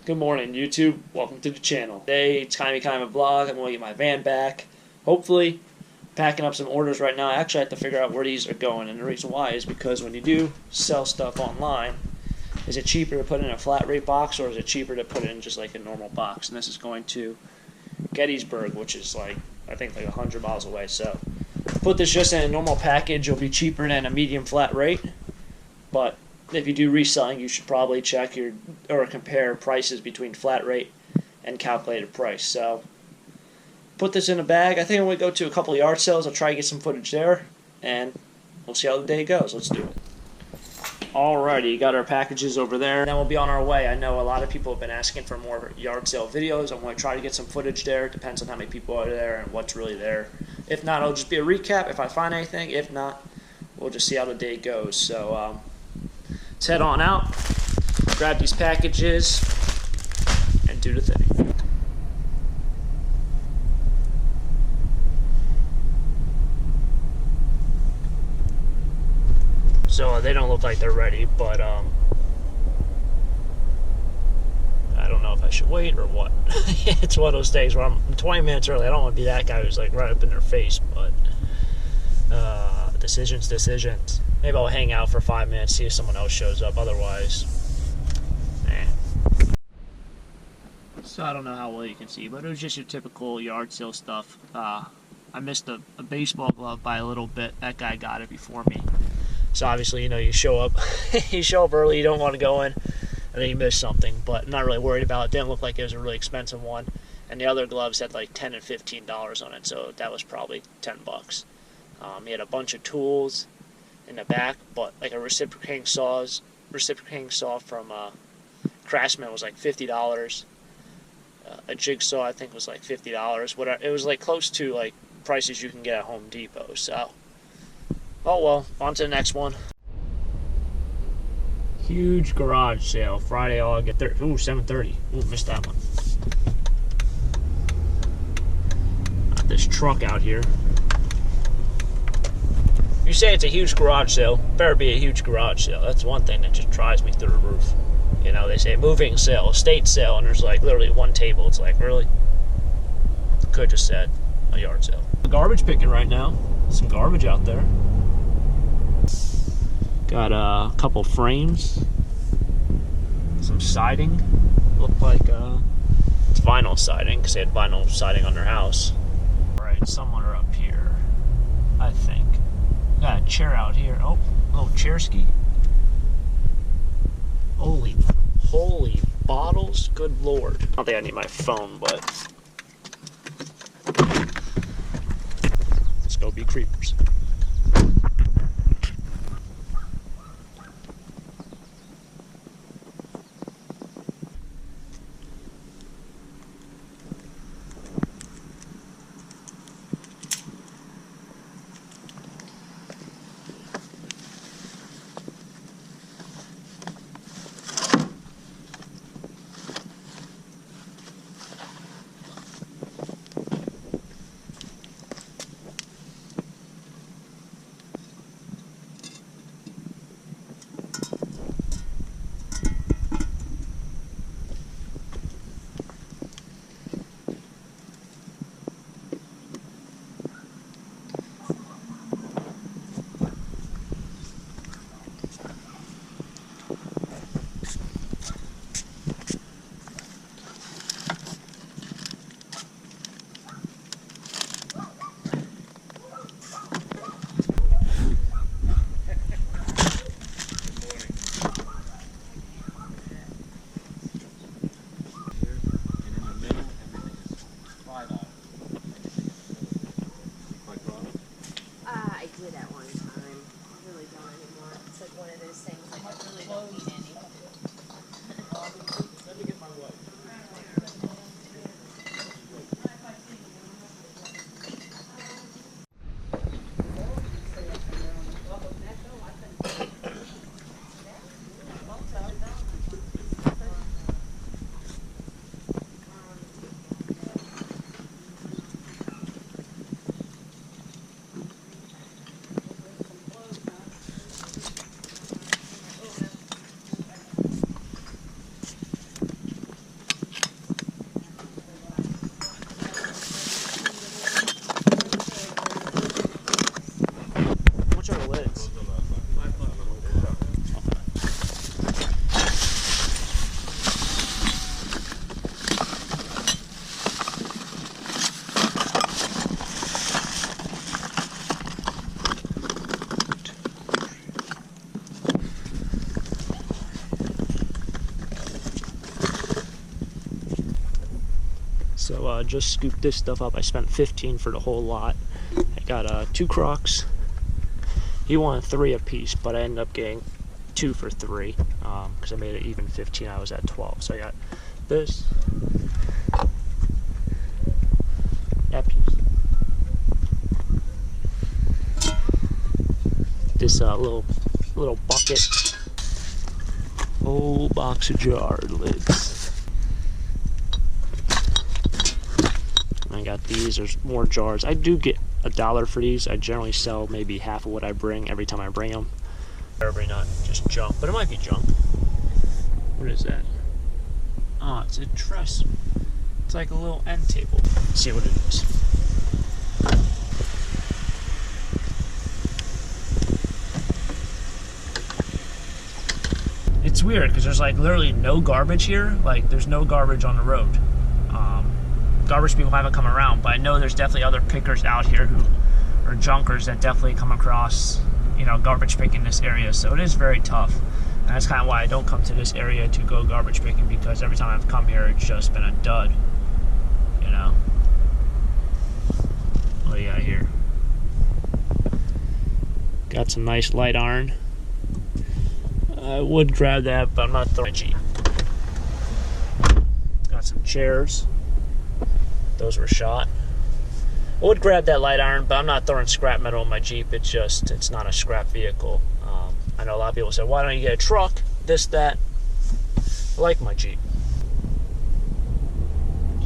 Good morning, YouTube. Welcome to the channel. Today it's kind of a vlog. I'm going to get my van back. Hopefully, packing up some orders right now. I actually have to figure out where these are going, and the reason why is because when you do sell stuff online, is it cheaper to put in a flat rate box or is it cheaper to put it in just like a normal box? And this is going to Gettysburg, which is like, I think like 100 miles away. So, put this just in a normal package. It'll be cheaper than a medium flat rate, but if you do reselling, you should probably check or compare prices between flat rate and calculated price. So, put this in a bag. I think I'm going to go to a couple of yard sales. I'll try to get some footage there, and we'll see how the day goes. Let's do it. Alrighty, got our packages over there. Now we'll be on our way. I know a lot of people have been asking for more yard sale videos. I'm going to try to get some footage there. It depends on how many people are there and what's really there. If not, it'll just be a recap if I find anything. If not, we'll just see how the day goes. So, let's head on out, grab these packages, and do the thing. So they don't look like they're ready, but I don't know if I should wait or what. It's one of those days where I'm 20 minutes early. I don't want to be that guy who's like right up in their face, but decisions. Maybe I'll hang out for 5 minutes, see if someone else shows up. Otherwise, So I don't know how well you can see, but it was just your typical yard sale stuff. I missed a baseball glove by a little bit. That guy got it before me. So obviously, you show up, you show up early, you don't want to go in, and then you miss something. But I'm not really worried about it. Didn't look like it was a really expensive one, and the other gloves had like $10 and $15 on it, so that was probably $10. He had a bunch of tools in the back, but like a reciprocating saw from Craftsman was like $50. A jigsaw I think was like $50. Whatever, it was like close to like prices you can get at Home Depot. So, oh well, on to the next one. Huge garage sale Friday, August 3rd. Ooh, 7:30. Ooh, missed that one. Got this truck out here. You say it's a huge garage sale, better be a huge garage sale. That's one thing that just drives me through the roof. They say moving sale, estate sale, and there's like literally one table. It's like, really? Could have just said a yard sale. Garbage picking right now. Some garbage out there. Got a couple frames. Some siding. Looked like it's vinyl siding because they had vinyl siding on their house. Alright, somewhere up here, I think. Got a chair out here. Oh, a little chair ski. Holy bottles, good lord. I don't think I need my phone, but let's go be creepers. So just scooped this stuff up. I spent 15 for the whole lot. I got 2 Crocs. He wanted 3 apiece, but I ended up getting 2 for 3 because I made it even 15. I was at 12. So I got this, that piece, this little bucket, whole box of jar lids. I got these. There's more jars. I do get $1 for these. I generally sell maybe half of what I bring every time I bring them. Probably not just junk, but it might be junk. What is that? Oh, it's a truss. It's like a little end table. Let's see what it is. It's weird because there's like literally no garbage here. Like there's no garbage on the road. Garbage people haven't come around, but I know there's definitely other pickers out here who are junkers that definitely come across, you know, garbage picking this area. So it is very tough. And that's kind of why I don't come to this area to go garbage picking, because every time I've come here, it's just been a dud, you know. What do you got here? Got some nice light iron. I would grab that, but I'm not throwing Jeep. Got some chairs. Those were shot. I would grab that light iron, but I'm not throwing scrap metal in my Jeep. It's not a scrap vehicle. I know a lot of people say, why don't you get a truck? This, that. I like my Jeep.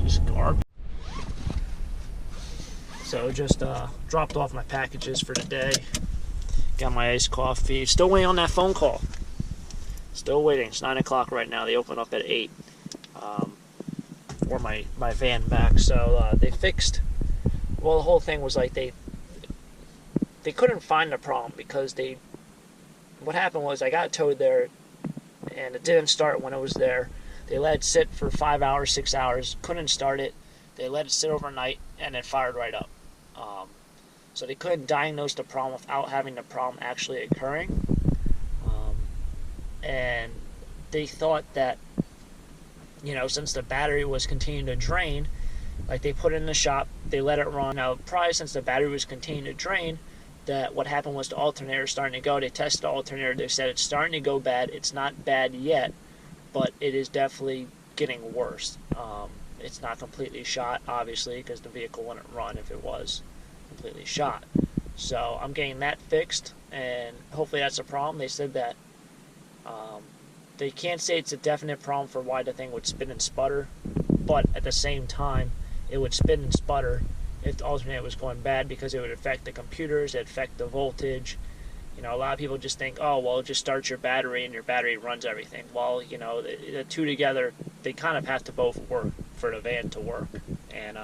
Just garbage. So just dropped off my packages for today. Got my iced coffee. Still waiting on that phone call. Still waiting. It's 9 o'clock right now. They open up at 8. Or my van back. So they fixed. Well, the whole thing was like they couldn't find the problem because what happened was I got towed there and it didn't start when it was there. They let it sit for 5 hours, 6 hours, couldn't start it. They let it sit overnight and it fired right up. So they couldn't diagnose the problem without having the problem actually occurring. And they thought that, you know, since the battery was continuing to drain, like they put it in the shop, they let it run. Now, probably since the battery was continuing to drain, that what happened was the alternator starting to go. They tested the alternator. They said it's starting to go bad. It's not bad yet, but it is definitely getting worse. It's not completely shot, obviously, because the vehicle wouldn't run if it was completely shot. So I'm getting that fixed, and hopefully that's a problem. They said that they can't say it's a definite problem for why the thing would spin and sputter, but at the same time, it would spin and sputter if the alternator was going bad because it would affect the computers, it would affect the voltage. You know, a lot of people just think, oh, well, just start your battery and your battery runs everything. Well, you know, the two together, they kind of have to both work for the van to work. And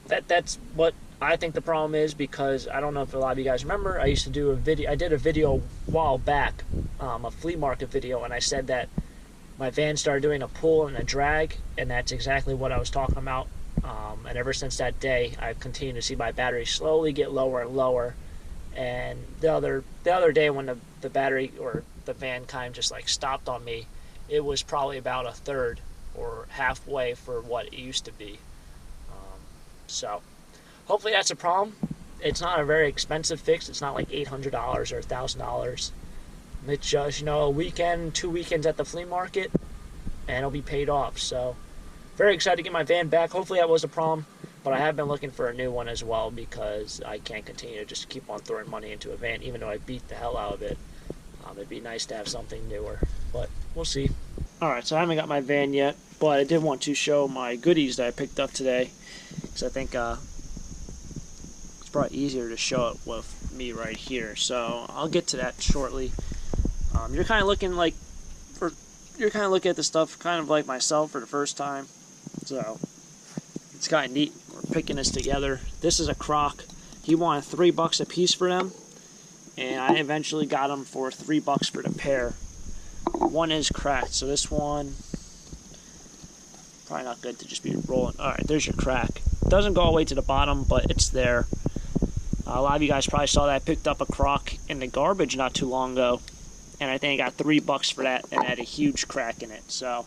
that's what I think the problem is, because I don't know if a lot of you guys remember, I did a video a while back, a flea market video, and I said that my van started doing a pull and a drag, and that's exactly what I was talking about. And ever since that day, I've continued to see my battery slowly get lower and lower. And the other day when the battery or the van kind of just like stopped on me, it was probably about a third or halfway for what it used to be. So hopefully that's a problem. It's not a very expensive fix. It's not like $800 or $1,000. It's just, you know, a weekend, 2 weekends at the flea market, and it'll be paid off. So very excited to get my van back. Hopefully that was a problem, but I have been looking for a new one as well, because I can't continue to just keep on throwing money into a van, even though I beat the hell out of it. It'd be nice to have something newer, but we'll see. Alright, so I haven't got my van yet, but I did want to show my goodies that I picked up today, because I think it's probably easier to show it with me right here. So I'll get to that shortly. You're kind of looking at the stuff kind of like myself for the first time, so it's kind of neat. We're picking this together. This is a Croc. He wanted $3 a piece for them, and I eventually got them for $3 for the pair. One is cracked, so this one probably not good to just be rolling. All right, there's your crack. It doesn't go all the way to the bottom, but it's there. A lot of you guys probably saw that I picked up a Croc in the garbage not too long ago, and I think I got $3 for that, and it had a huge crack in it. So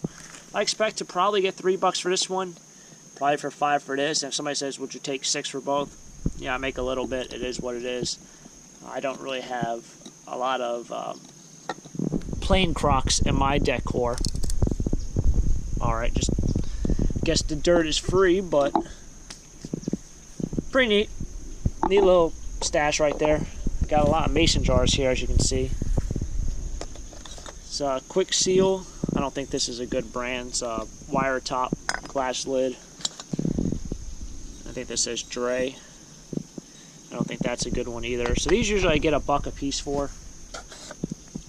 I expect to probably get $3 for this one. probably for 5 for this. And if somebody says, would you take 6 for both? Yeah, I make a little bit. It is what it is. I don't really have a lot of plain Crocs in my decor. Alright, just guess the dirt is free, but pretty neat. Neat little stash right there. Got a lot of mason jars here, as you can see. It's a Quick Seal. I don't think this is a good brand. It's a wire top glass lid. I think this says Dre. I don't think that's a good one either. So these usually I get $1 a piece for.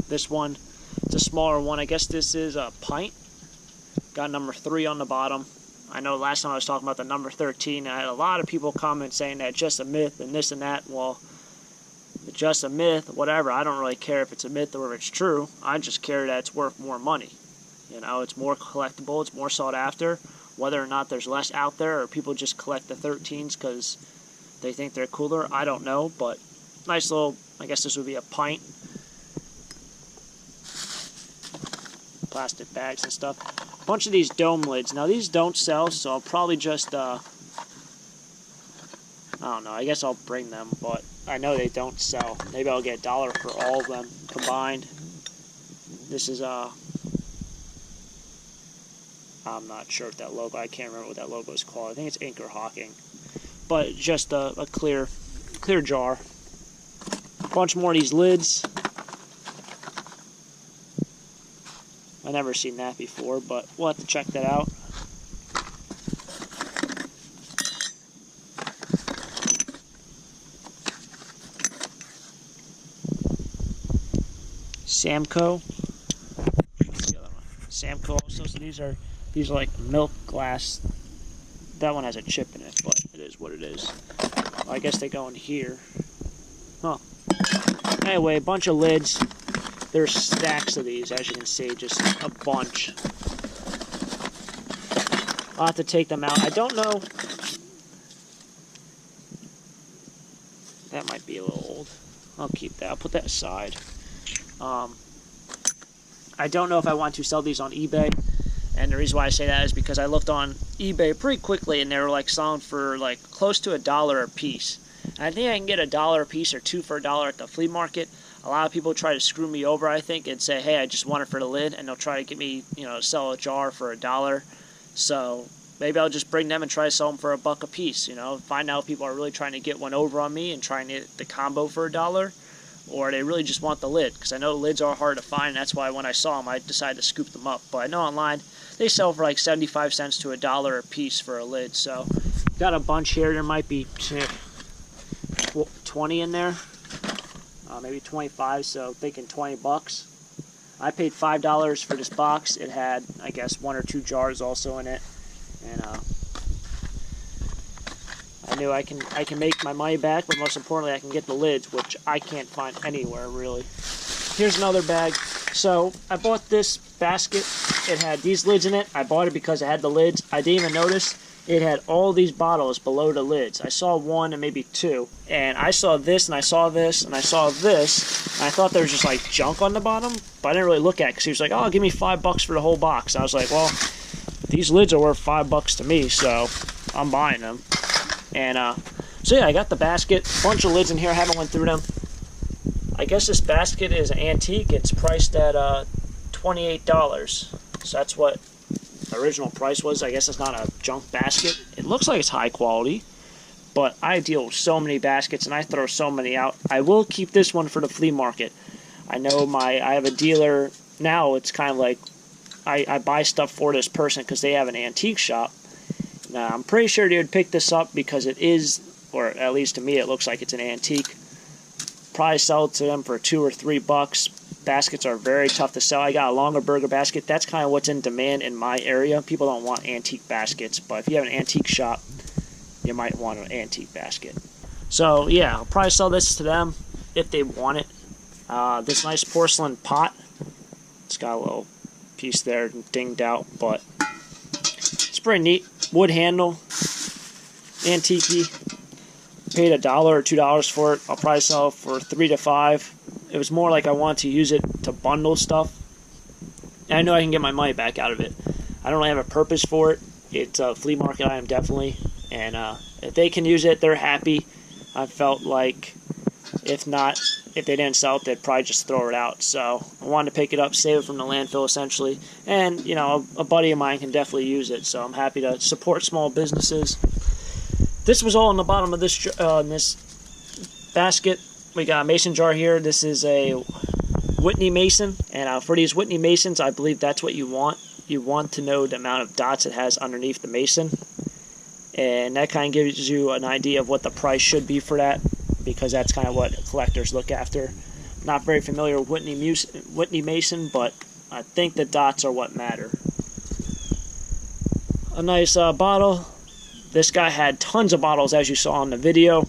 This one, it's a smaller one. I guess this is a pint. Got number 3 on the bottom. I know last time I was talking about the number 13. I had a lot of people comment saying that it's just a myth and this and that. Well, it's just a myth, whatever. I don't really care if it's a myth or if it's true. I just care that it's worth more money. You know, it's more collectible, it's more sought after. Whether or not there's less out there or people just collect the 13s because they think they're cooler, I don't know. But nice little, I guess this would be a pint. Plastic bags and stuff. A bunch of these dome lids. Now these don't sell, so I'll probably just, I don't know, I guess I'll bring them, but I know they don't sell. Maybe I'll get $1 for all of them combined. This is, I'm not sure if that logo, I can't remember what that logo is called. I think it's Anchor Hawking. But just a clear jar. A bunch more of these lids. I've never seen that before, but we'll have to check that out. Samco. Samco also. So these are like milk glass. That one has a chip in it, but it is what it is. Well, I guess they go in here. Huh. Anyway, a bunch of lids. There's stacks of these, as you can see, just a bunch. I'll have to take them out. I don't know. That might be a little old. I'll keep that. I'll put that aside. I don't know if I want to sell these on eBay. And the reason why I say that is because I looked on eBay pretty quickly and they were like selling for like close to $1 a piece. And I think I can get $1 a piece or 2 for $1 at the flea market. A lot of people try to screw me over, I think, and say, hey, I just want it for the lid, and they'll try to get me, you know, sell a jar for $1. So maybe I'll just bring them and try to sell them for $1 a piece, you know, find out if people are really trying to get one over on me and trying to get the combo for $1, or they really just want the lid, because I know lids are hard to find, and that's why when I saw them, I decided to scoop them up. But I know online, they sell for like 75 cents to $1 a piece for a lid, so got a bunch here. There might be 20 in there. Maybe 25, so thinking 20 bucks. I paid $5 for this box. It had, I guess, 1 or 2 jars also in it, and I knew I can make my money back, but most importantly, I can get the lids, which I can't find anywhere really. Here's another bag. So I bought this basket. It had these lids in it. I bought it because it had the lids. I didn't even notice it had all these bottles below the lids. I saw 1 and maybe 2, and I saw this, and I saw this, and I saw this, and I thought there was just like junk on the bottom, but I didn't really look at it because he was like, oh, give me $5 for the whole box. I was like, well, these lids are worth $5 to me, so I'm buying them. And so yeah, I got the basket, bunch of lids in here. I haven't went through them. I guess this basket is an antique. It's priced at $28, so that's what original price was. I guess it's not a junk basket. It looks like it's high quality, but I deal with so many baskets and I throw so many out. I will keep this one for the flea market. I know I have a dealer now. It's kind of like I buy stuff for this person because they have an antique shop. Now I'm pretty sure they would pick this up because it is, or at least to me it looks like it's an antique. Probably sell it to them for $2 or $3. Baskets are very tough to sell. I got a longer burger basket. That's kind of what's in demand in my area. People don't want antique baskets, but if you have an antique shop, you might want an antique basket. So yeah, I'll probably sell this to them if they want it. This nice porcelain pot. It's got a little piece there dinged out, but it's pretty neat. Wood handle, antique-y. Paid $1 or $2 for it. I'll probably sell it for $3 to $5. It was more like I wanted to use it to bundle stuff. And I know I can get my money back out of it. I don't really have a purpose for it. It's a flea market item, definitely. And if they can use it, they're happy. I felt like if they didn't sell it, they'd probably just throw it out. So I wanted to pick it up, save it from the landfill, essentially. And, you know, a buddy of mine can definitely use it. So I'm happy to support small businesses. This was all on the bottom of this basket. We got a mason jar here. This is a Whitney Mason. And for these Whitney Masons, I believe that's what you want. You want to know the amount of dots it has underneath the mason. And that kind of gives you an idea of what the price should be for that, because that's kind of what collectors look after. Not very familiar with Whitney Mason, but I think the dots are what matter. A nice bottle. This guy had tons of bottles, as you saw in the video.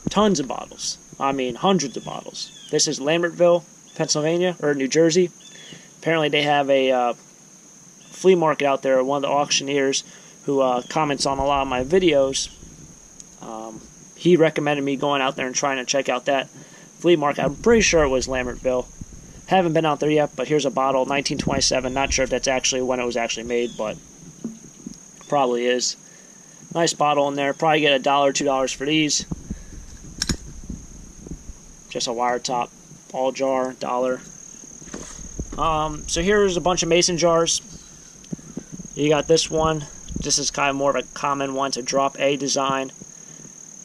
Tons of bottles. I mean, hundreds of bottles. This is Lambertville, Pennsylvania, or New Jersey. Apparently they have a flea market out there, one of the auctioneers who comments on a lot of my videos. He recommended me going out there and trying to check out that flea market. I'm pretty sure it was Lambertville. Haven't been out there yet, but here's a bottle, 1927. Not sure if that's actually when it was actually made, but probably is. Nice bottle in there. Probably get $1 or $2 for these. Just a wire top, all jar, $1. So here's a bunch of mason jars. You got this one. This is kind of more of a common one. It's a drop A design.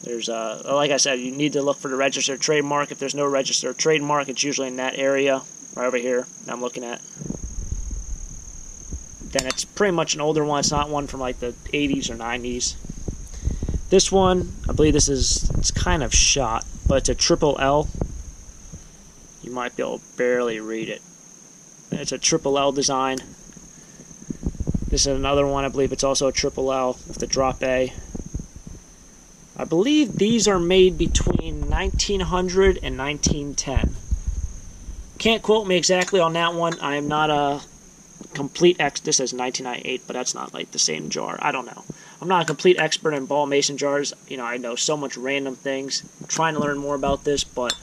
There's like I said, you need to look for the registered trademark. If there's no registered trademark, it's usually in that area, right over here that I'm looking at. Then it's pretty much an older one. It's not one from like the 80s or 90s. This one, I believe it's kind of shot, but it's a triple L. You might be able to barely read it. It's a triple L design. This is another one. I believe it's also a triple L with the drop A. I believe these are made between 1900 and 1910. Can't quote me exactly on that one. I am not a complete this says 1998, but that's not like the same jar. I don't know. I'm not a complete expert in ball mason jars. You know, I know so much random things. I'm trying to learn more about this, but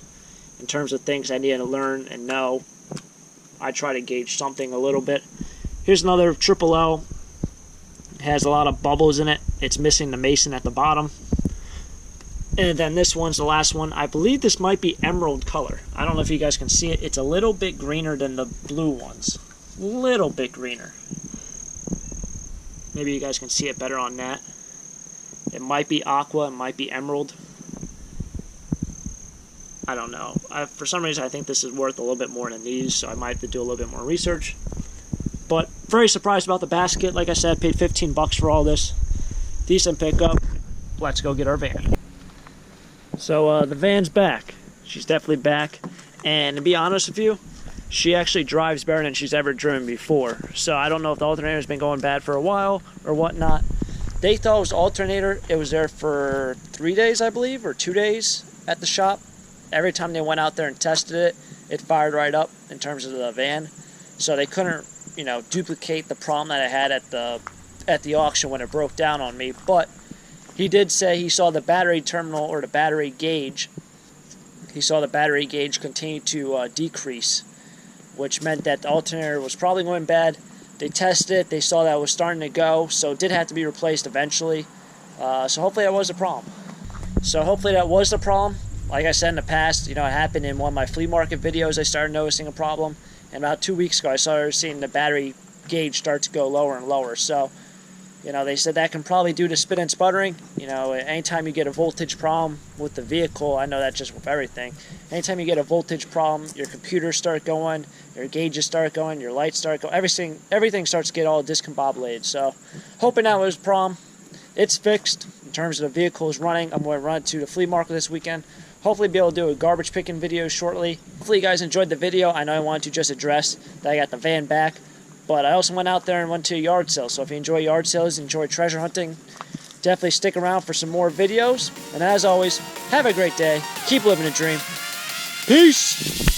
in terms of things I need to learn and know, I try to gauge something a little bit. Here's another triple L. It has a lot of bubbles in it. It's missing the mason at the bottom. And then this one's the last one. I believe this might be emerald color. I don't know if you guys can see it. It's a little bit greener than the blue ones. Little bit greener. Maybe you guys can see it better on that. It might be aqua, it might be emerald. I don't know. For some reason, I think this is worth a little bit more than these, so I might have to do a little bit more research. But very surprised about the basket. Like I said, paid 15 bucks for all this. Decent pickup. Let's go get our van. So the van's back. She's definitely back. And to be honest with you, she actually drives better than she's ever driven before. So I don't know if the alternator's been going bad for a while or whatnot. They thought it was the alternator. It was there for 3 days, I believe, or 2 days at the shop. Every time they went out there and tested it, it fired right up in terms of the van. So they couldn't, you know, duplicate the problem that I had at the auction when it broke down on me. But he did say he saw the battery terminal, or the battery gauge. He saw the battery gauge continue to decrease, which meant that the alternator was probably going bad. They tested it. They saw that it was starting to go, so it did have to be replaced eventually. So hopefully that was the problem. Like I said in the past, you know, it happened in one of my flea market videos. I started noticing a problem, and about 2 weeks ago I started seeing the battery gauge start to go lower and lower. So, you know, they said that can probably due to spin and sputtering. You know, anytime you get a voltage problem with the vehicle, I know that's just with everything. Anytime you get a voltage problem, your computers start going, your gauges start going, your lights start going, everything starts to get all discombobulated. So, hoping that was a problem. It's fixed. In terms of the vehicle is running, I'm going to run it to the flea market this weekend. Hopefully be able to do a garbage picking video shortly. Hopefully you guys enjoyed the video. I know I wanted to just address that I got the van back, but I also went out there and went to a yard sale. So if you enjoy yard sales, enjoy treasure hunting, definitely stick around for some more videos. And as always, have a great day. Keep living a dream. Peace!